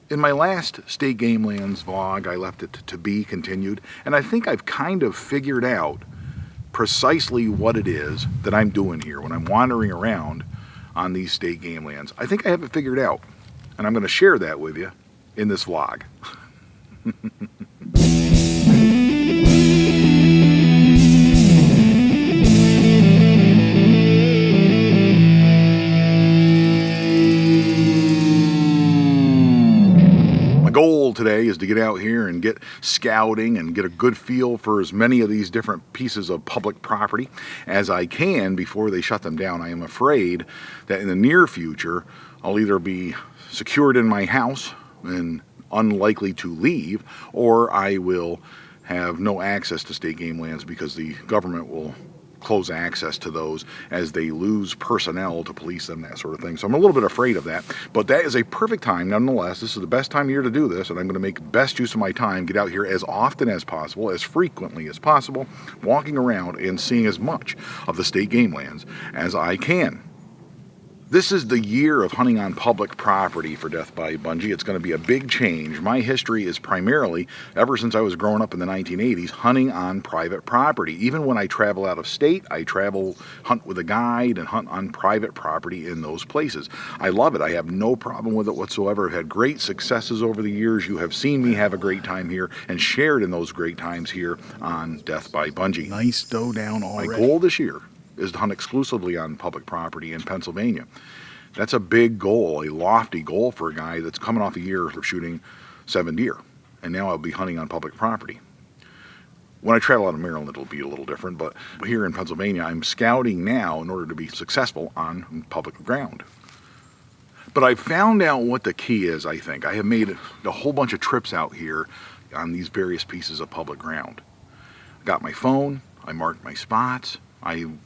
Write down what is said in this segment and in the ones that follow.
In my last State Gamelands vlog, I left it to be continued, and I think I've kind of figured out precisely what it is that I'm doing here when I'm wandering around on these State Gamelands. I think I have it figured out, and I'm going to share that with you in this vlog. Goal today is to get out here and get scouting and get a good feel for as many of these different pieces of public property as I can before they shut them down. I am afraid that in the near future I'll either be secured in my house and unlikely to leave, or I will have no access to State Gamelands because the government will close access to those as they lose personnel to police them, that sort of thing. So I'm a little bit afraid of that, but that is a perfect time nonetheless. This is the best time of year to do this, and I'm going to make best use of my time, get out here as often as possible, as frequently as possible, walking around and seeing as much of the State Gamelands as I can. This is the year of hunting on public property for Death by Bungee. It's going to be a big change. My history is primarily, ever since I was growing up in the 1980s, hunting on private property. Even when I travel out of state, I hunt with a guide and hunt on private property in those places. I love it. I have no problem with it whatsoever. I've had great successes over the years. You have seen me have a great time here and shared in those great times here on Death by Bungee. Nice doe down already. My goal this year is to hunt exclusively on public property in Pennsylvania. That's a big goal, a lofty goal for a guy that's coming off a year of shooting 7 deer, and now I'll be hunting on public property. When I travel out of Maryland, it'll be a little different, but here in Pennsylvania, I'm scouting now in order to be successful on public ground. But I found out what the key is, I think. I have made a whole bunch of trips out here on these various pieces of public ground. I got my phone, I marked my spots.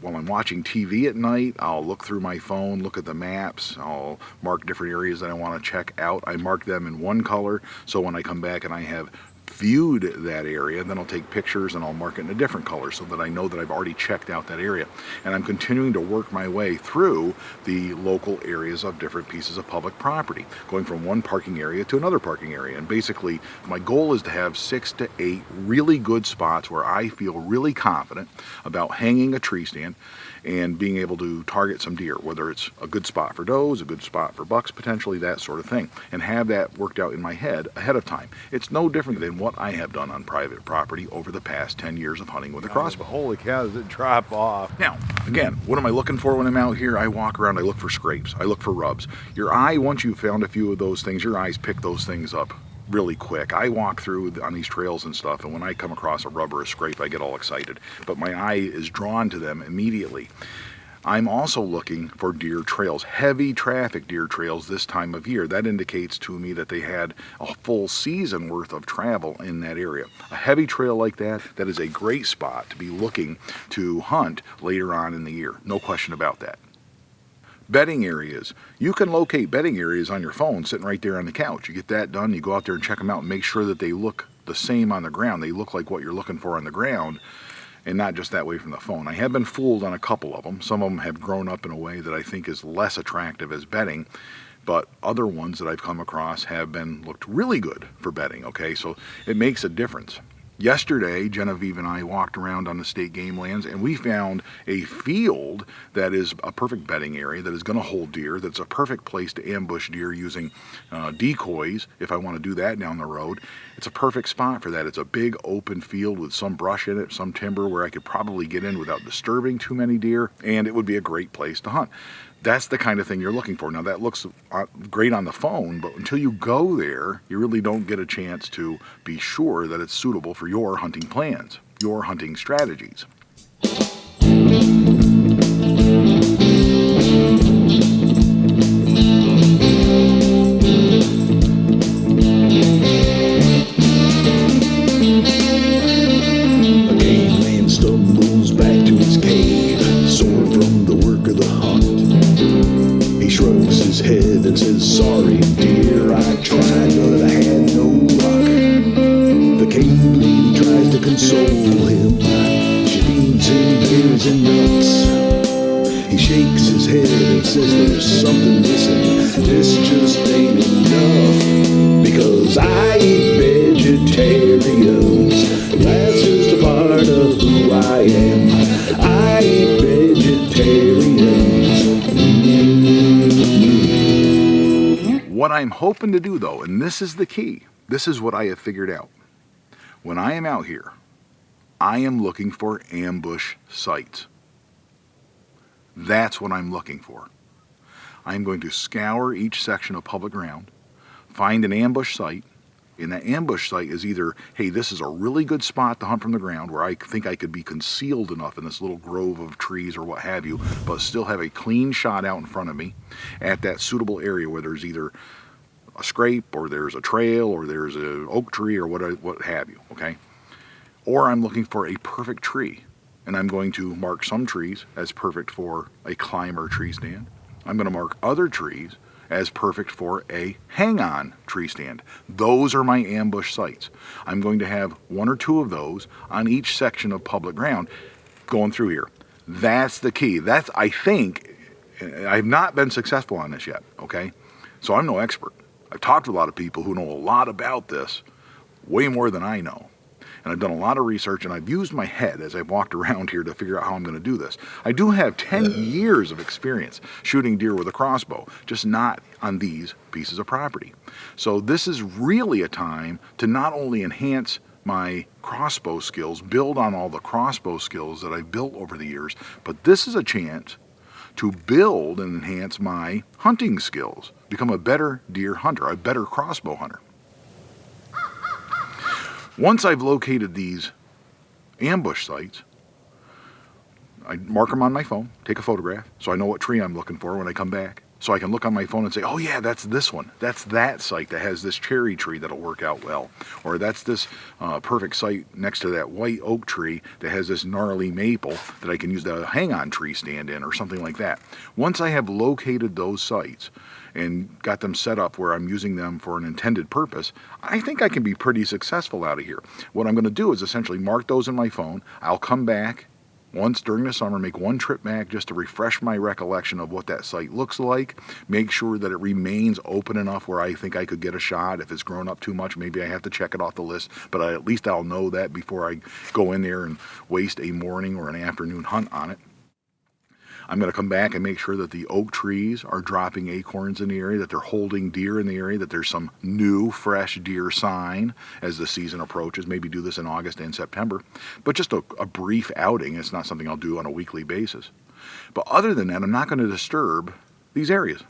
While I'm watching TV at night, I'll look through my phone, look at the maps, I'll mark different areas that I want to check out. I mark them in one color, so when I come back and I have viewed that area, then I'll take pictures and I'll mark it in a different color so that I know that I've already checked out that area. And I'm continuing to work my way through the local areas of different pieces of public property, going from one parking area to another parking area. And basically, my goal is to have 6 to 8 really good spots where I feel really confident about hanging a tree stand and being able to target some deer, whether it's a good spot for does, a good spot for bucks potentially, that sort of thing, and have that worked out in my head ahead of time. It's no different than what I have done on private property over the past 10 years of hunting with a crossbow. Holy cow, does it drop off? Now, again, what am I looking for when I'm out here? I walk around, I look for scrapes, I look for rubs. Your eye, once you've found a few of those things, your eyes pick those things up really quick. I walk through on these trails and stuff, and when I come across a rub or a scrape, I get all excited, but my eye is drawn to them immediately. I'm also looking for deer trails, heavy traffic deer trails this time of year. That indicates to me that they had a full season worth of travel in that area. A heavy trail like that is a great spot to be looking to hunt later on in the year. No question about that. Bedding areas. You can locate bedding areas on your phone sitting right there on the couch. You get that done, you go out there and check them out and make sure that they look the same on the ground. They look like what you're looking for on the ground and not just that way from the phone. I have been fooled on a couple of them. Some of them have grown up in a way that I think is less attractive as bedding, but other ones that I've come across have looked really good for bedding, okay? So it makes a difference. Yesterday, Genevieve and I walked around on the State Gamelands, and we found a field that is a perfect bedding area that is going to hold deer, that's a perfect place to ambush deer using decoys if I want to do that down the road. It's a perfect spot for that. It's a big open field with some brush in it, some timber where I could probably get in without disturbing too many deer, and it would be a great place to hunt. That's the kind of thing you're looking for. Now, that looks great on the phone, but until you go there, you really don't get a chance to be sure that it's suitable for your hunting plans, your hunting strategies. A gameland stumbles back to its cave, sore from the work of the hunt. He shrugs his head and says, "Sorry, dear, I tried, but I had no luck." The cave lady tries to console him. She feels I'm hoping to do though, and this is the key, this is what I have figured out. When I am out here, I am looking for ambush sites. That's what I'm looking for. I'm going to scour each section of public ground, find an ambush site, and that ambush site is either, hey, this is a really good spot to hunt from the ground where I think I could be concealed enough in this little grove of trees or what have you, but still have a clean shot out in front of me at that suitable area where there's either a scrape or there's a trail or there's an oak tree or what have you, okay? Or I'm looking for a perfect tree, and I'm going to mark some trees as perfect for a climber tree stand. I'm going to mark other trees as perfect for a hang-on tree stand. Those are my ambush sites. I'm going to have one or two of those on each section of public ground going through here. That's the key. That's, I think, I've not been successful on this yet, okay? So I'm no expert. I've talked to a lot of people who know a lot about this, way more than I know. And I've done a lot of research, and I've used my head as I've walked around here to figure out how I'm going to do this. I do have 10 years of experience shooting deer with a crossbow, just not on these pieces of property. So this is really a time to not only enhance my crossbow skills, build on all the crossbow skills that I've built over the years, but this is a chance to build and enhance my hunting skills, become a better deer hunter, a better crossbow hunter. Once I've located these ambush sites, I mark them on my phone, take a photograph, so I know what tree I'm looking for when I come back. So I can look on my phone and say, oh yeah, that's this one. That's that site that has this cherry tree that'll work out well. Or that's this perfect site next to that white oak tree that has this gnarly maple that I can use the hang-on tree stand in or something like that. Once I have located those sites and got them set up where I'm using them for an intended purpose, I think I can be pretty successful out of here. What I'm going to do is essentially mark those in my phone. I'll come back once during the summer, make one trip back just to refresh my recollection of what that site looks like, make sure that it remains open enough where I think I could get a shot. If it's grown up too much, maybe I have to check it off the list, but at least I'll know that before I go in there and waste a morning or an afternoon hunt on it. I'm going to come back and make sure that the oak trees are dropping acorns in the area, that they're holding deer in the area, that there's some new, fresh deer sign as the season approaches. Maybe do this in August and September. But just a brief outing. It's not something I'll do on a weekly basis. But other than that, I'm not going to disturb these areas.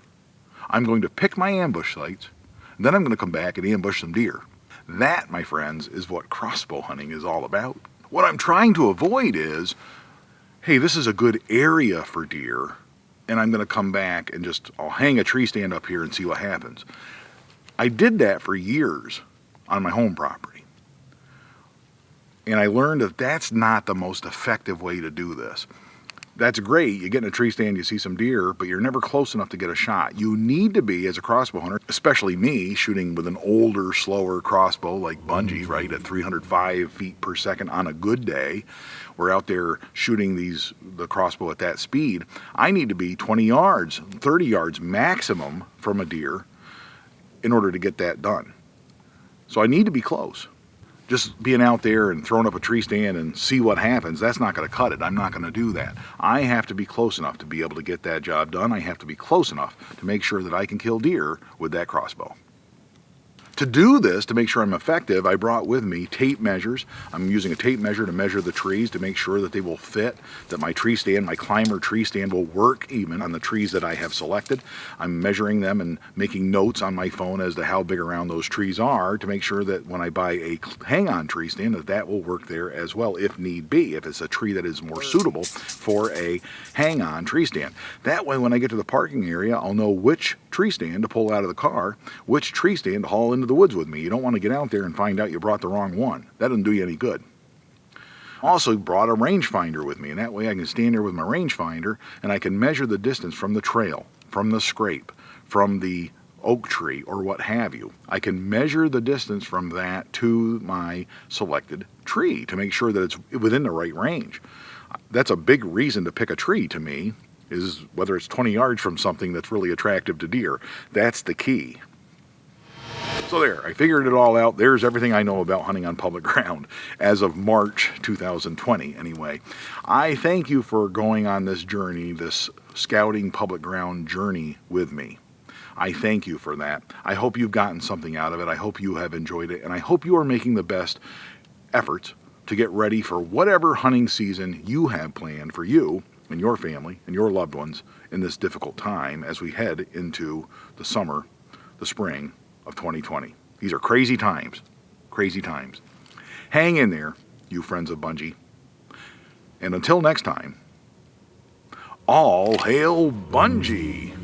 I'm going to pick my ambush sites, and then I'm going to come back and ambush some deer. That, my friends, is what crossbow hunting is all about. What I'm trying to avoid is, hey, this is a good area for deer, and I'm going to come back and I'll hang a tree stand up here and see what happens. I did that for years on my home property. And I learned that that's not the most effective way to do this. That's great. You get in a tree stand, you see some deer, but you're never close enough to get a shot. You need to be, as a crossbow hunter, especially me, shooting with an older, slower crossbow like Bungie, right, at 305 feet per second on a good day. We're out there shooting the crossbow at that speed. I need to be 20 yards, 30 yards maximum from a deer in order to get that done. So I need to be close. Just being out there and throwing up a tree stand and see what happens, that's not going to cut it. I'm not going to do that. I have to be close enough to be able to get that job done. I have to be close enough to make sure that I can kill deer with that crossbow. To do this, to make sure I'm effective, I brought with me tape measures. I'm using a tape measure to measure the trees to make sure that they will fit, that my tree stand, my climber tree stand will work even on the trees that I have selected. I'm measuring them and making notes on my phone as to how big around those trees are to make sure that when I buy a hang-on tree stand that will work there as well if need be, if it's a tree that is more suitable for a hang-on tree stand. That way when I get to the parking area, I'll know which tree stand to pull out of the car, which tree stand to haul into the woods with me. You don't want to get out there and find out you brought the wrong one. That doesn't do you any good. Also brought a rangefinder with me, and that way I can stand there with my rangefinder and I can measure the distance from the trail, from the scrape, from the oak tree, or what have you. I can measure the distance from that to my selected tree to make sure that it's within the right range. That's a big reason to pick a tree to me, is whether it's 20 yards from something that's really attractive to deer. That's the key. So there, I figured it all out. There's everything I know about hunting on public ground as of March 2020 anyway. I thank you for going on this journey, this scouting public ground journey with me. I thank you for that. I hope you've gotten something out of it. I hope you have enjoyed it, and I hope you are making the best efforts to get ready for whatever hunting season you have planned for you and your family and your loved ones in this difficult time as we head into the summer, the spring of 2020. These are crazy times, crazy times. Hang in there, you friends of Bungie. And until next time, all hail Bungie!